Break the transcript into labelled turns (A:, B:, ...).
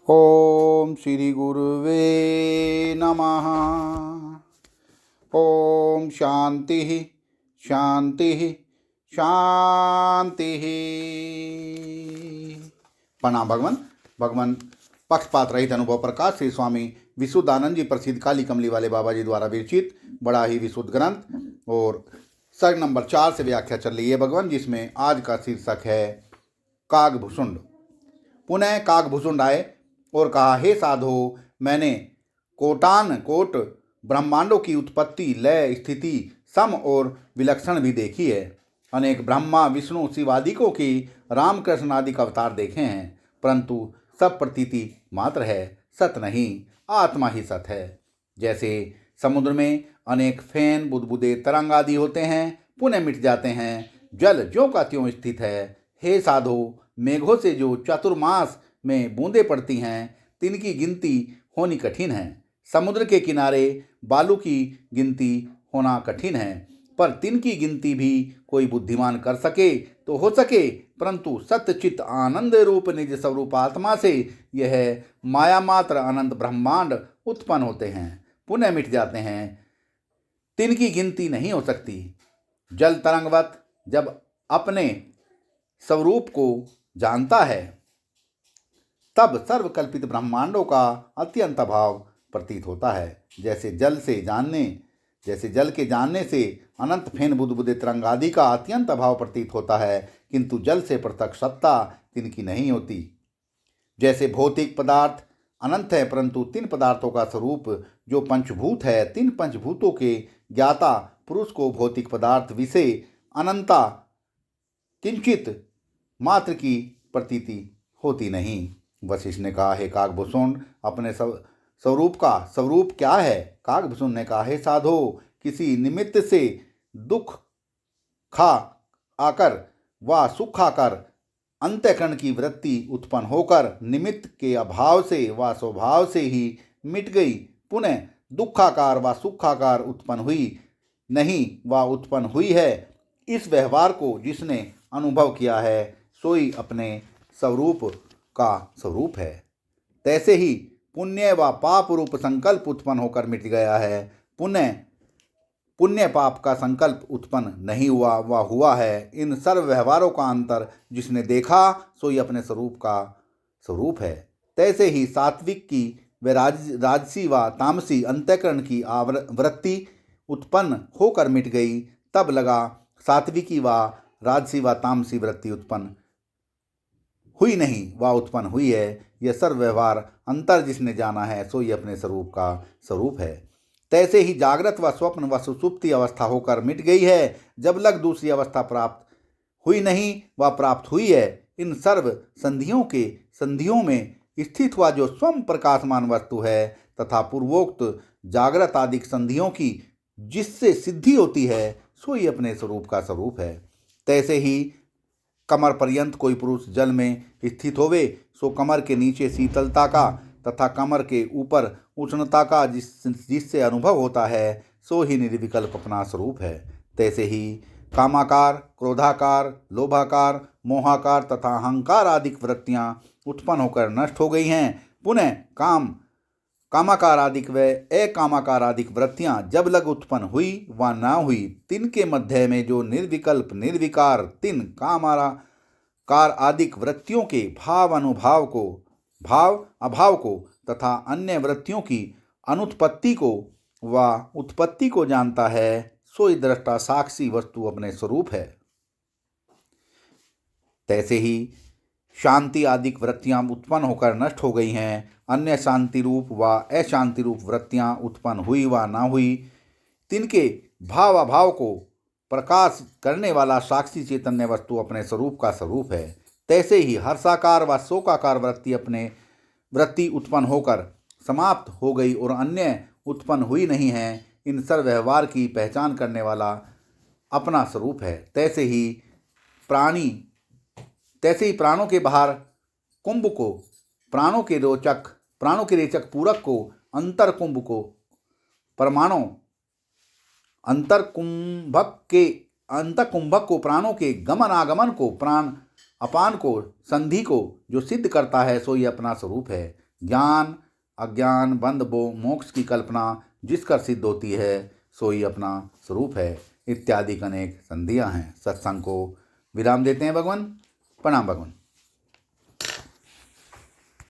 A: ओम श्री गुरुवे नमः। ओम शांति शांति शांति। प्रणाम भगवान। भगवान पक्षपात रहित अनुभव प्रकाश श्री स्वामी विशुद्धानंद जी प्रसिद्ध काली कमली वाले बाबा जी द्वारा विरचित बड़ा ही विशुद्ध ग्रंथ और सर्ग नंबर 4 से व्याख्या चल रही है भगवान, जिसमें आज का शीर्षक है कागभूषुंड। पुनः कागभूषुंड आए और कहा, हे साधो, मैंने कोटान कोट ब्रह्मांडों की उत्पत्ति, लय, स्थिति, सम और विलक्षण भी देखी है। अनेक ब्रह्मा, विष्णु, शिवादिकों की रामकृष्ण आदि अवतार देखे हैं, परंतु सब प्रतीति मात्र है, सत नहीं। आत्मा ही सत है। जैसे समुद्र में अनेक फेन, बुदबुदे, तरंग आदि होते हैं, पुनः मिट जाते हैं, जल ज्यों का त्यों स्थित है। हे साधो, मेघों से जो चतुर्मास में बूंदें पड़ती हैं, तिनकी गिनती होनी कठिन है। समुद्र के किनारे बालू की गिनती होना कठिन है, पर तिनकी गिनती भी कोई बुद्धिमान कर सके तो हो सके, परंतु सत्यचित आनंद रूप निज स्वरूप आत्मा से यह माया मात्र अनंत ब्रह्मांड उत्पन्न होते हैं, पुनः मिट जाते हैं, तिनकी गिनती नहीं हो सकती। जल तरंगवत जब अपने स्वरूप को जानता है, तब सर्वकल्पित ब्रह्मांडों का अत्यंत अभाव प्रतीत होता है। जैसे जल के जानने से अनंत फेन, बुदबुदे, तरंग आदि का अत्यंत अभाव प्रतीत होता है, किंतु जल से पृथक सत्ता तिनकी नहीं होती। जैसे भौतिक पदार्थ अनंत है, परंतु तीन पदार्थों का स्वरूप जो पंचभूत है, तीन पंचभूतों के ज्ञाता पुरुष को भौतिक पदार्थ विषय अनंता किंचित मात्र की प्रतीति होती नहीं। वशिष्ठ ने कहा, हे कागभूषुंड, अपने स्वरूप क्या है? कागभूषुंड ने कहा, हे साधो, किसी निमित्त से दुख खा आकर व सुख आकर अंतःकरण की वृत्ति उत्पन्न होकर निमित्त के अभाव से व स्वभाव से ही मिट गई, पुनः दुखाकार व सुखाकार उत्पन्न हुई नहीं व उत्पन्न हुई है। इस व्यवहार को जिसने अनुभव किया है, सोई अपने स्वरूप का स्वरूप है। तैसे ही पुण्य व पाप रूप संकल्प उत्पन्न होकर मिट गया है, पुण्य पाप का संकल्प उत्पन्न नहीं हुआ व हुआ है। इन सर्व व्यवहारों का अंतर जिसने देखा, सोई अपने स्वरूप का स्वरूप है। तैसे ही सात्विक की व राजसी व तामसी अंतःकरण की वृत्ति उत्पन्न होकर मिट गई, तब लगा सात्विकी व राजसी व तामसी वृत्ति उत्पन्न हुई नहीं व उत्पन्न हुई है। यह सर्व व्यवहार अंतर जिसने जाना है, सो ये अपने स्वरूप का स्वरूप है। तैसे ही जागृत व स्वप्न व सुषुप्ति अवस्था होकर मिट गई है, जब लग दूसरी अवस्था प्राप्त हुई नहीं व प्राप्त हुई है। इन सर्व संधियों में स्थित हुआ जो स्वयं प्रकाशमान वस्तु है, तथा पूर्वोक्त जागृत आदि संधियों की जिससे सिद्धि होती है, सो ही अपने स्वरूप का स्वरूप है। तैसे ही कमर पर्यंत कोई पुरुष जल में स्थित होवे, सो कमर के नीचे शीतलता का तथा कमर के ऊपर उष्णता का जिससे अनुभव होता है, सो ही निर्विकल्प अपना स्वरूप है। तैसे ही कामाकार, क्रोधाकार, लोभाकार, मोहाकार तथा अहंकार आदि वृत्तियां उत्पन्न होकर नष्ट हो गई हैं, पुनः कामाकार आदिक व अकामाकार आदिक वृत्तियां जब लग उत्पन्न हुई व न हुई, तिनके मध्य में जो निर्विकल्प निर्विकार तीन कामाकार आदिक वृत्तियों के भाव अभाव को तथा अन्य वृत्तियों की अनुत्पत्ति को व उत्पत्ति को जानता है, सोई दृष्टा साक्षी वस्तु अपने स्वरूप है। तैसे ही शांति आदिक वृत्तियां उत्पन्न होकर नष्ट हो गई हैं, अन्य शांति रूप व अशांति रूप वृत्तियां उत्पन्न हुई व न हुई, तिनके भाव अभाव को प्रकाश करने वाला साक्षी चैतन्य वस्तु अपने स्वरूप का स्वरूप है। तैसे ही हर्षाकार व शोकाकार वृत्ति उत्पन्न होकर समाप्त हो गई और अन्य उत्पन्न हुई नहीं है। इन सर्व व्यवहार की पहचान करने वाला अपना स्वरूप है। तैसे ही प्राणों के बाहर कुंभ को, प्राणों के रेचक पूरक को, अंतर कुंभक को, प्राणों के गमन आगमन को, प्राण अपान को, संधि को जो सिद्ध करता है, सो ये अपना स्वरूप है। ज्ञान अज्ञान बंध बो मोक्ष की कल्पना जिसकर सिद्ध होती है सोई अपना स्वरूप है इत्यादि अनेक संधियाँ हैं। सत्संग को विराम देते हैं भगवान। प्रणाम भगवान।